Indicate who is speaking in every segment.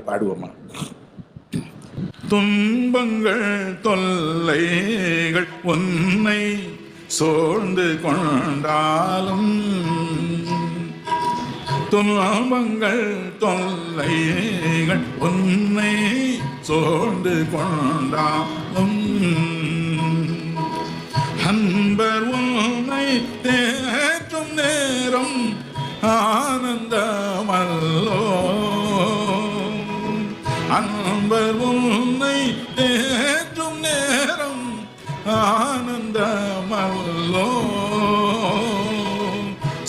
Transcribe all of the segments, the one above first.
Speaker 1: பாடுவோமா? துன்பங்கள் தொல்லைகள் உன்னை சூழ்ந்து கொண்டாலும், துன்பங்கள் தொல்லைகள் உன்னை சூழ்ந்து கொண்டாலும், அன்பர் உன்னை தேற்றும் நேரம் ஆனந்தமல்லோ, அன்பர் உன்னை தேற்றும் நேரம் ஆனந்தமல்லோ,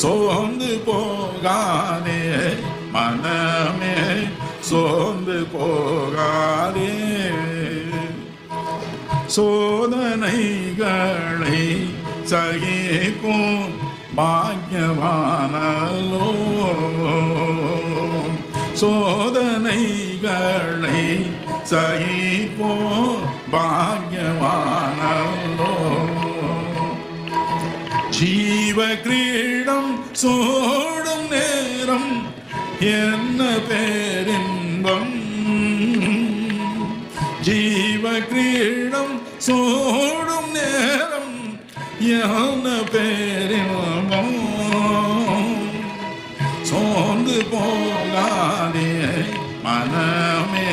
Speaker 1: சோர்ந்து போகாதே மனமே, சோர்ந்து போகாதே. சோதனைகளை சகிக்கும் பாக்கியவானோ, சோதனைகளை சகிக்கும் பாக்கியவானோ. ஜீவ கிரீடம் சூடும் நேரம் என்ன பேரின்பம், ஜீவ கிரீடம் சூடும் நேரம் என்ன பேரின்பம். சோர்ந்து போகாதே மனமே,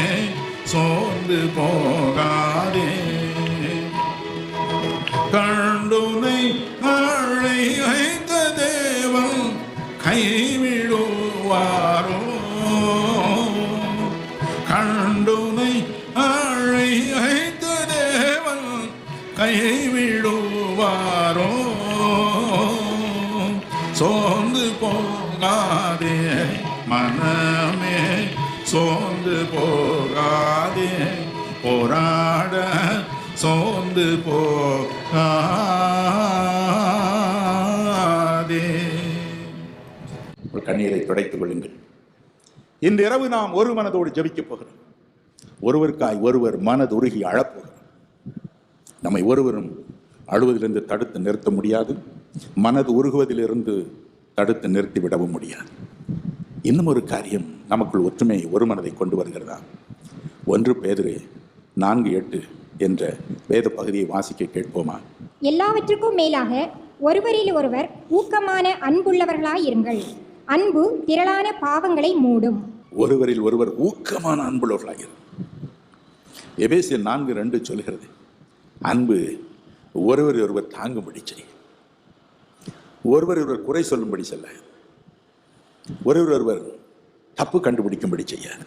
Speaker 1: சோர்ந்து போகாதே. கண்டுனை அழைத்த தேவன் கைவிடுவாரோ, கண்டுனை அழைத்த தேவன் கைவிடுவாரோ. சோர்ந்து போகாதே மனமே, சோர்ந்து போகாதே. போராட சோர்ந்து போகாதே. ஒரு கண்ணீரை துடைத்துக் கொள்ளுங்கள். இன்று இரவு நாம் ஒரு மனதோடு ஜெபிக்கப் போகிறோம். ஒருவருக்காய் ஒருவர் மனதுருகி அழப்போகிறோம். நம்மை ஒருவரும் அழுவதிலிருந்து தடுத்து நிறுத்த முடியாது, மனது உருகுவதிலிருந்து தடுத்து நிறுத்திவிடவும் முடியாது. இன்னும் ஒரு காரியம் நமக்குள் ஒற்றுமை ஒரு மனதை கொண்டு வருகிறதா? 1 பேதுரு 4:8 என்ற வேத பகுதியை வாசிக்க கேட்போமா?
Speaker 2: எல்லாவற்றுக்கும் மேலாக ஒருவரில் ஒருவர் ஊக்கமான அன்புள்ளவர்களாயிருங்கள், அன்பு திரளான பாவங்களை மூடும்.
Speaker 1: ஒருவரில் ஒருவர் ஊக்கமான அன்புள்ளவர்களாயிருங்கள். எபேசியர் 4:2 சொல்கிறது, அன்பு ஒருவர் ஒருவர் தாங்கும்படி செய்யும், ஒருவர் ஒருவர் குறை சொல்லும்படி சொல்ல, ஒருவர் ஒருவர் தப்பு கண்டுபிடிக்கும்படி செய்யாது.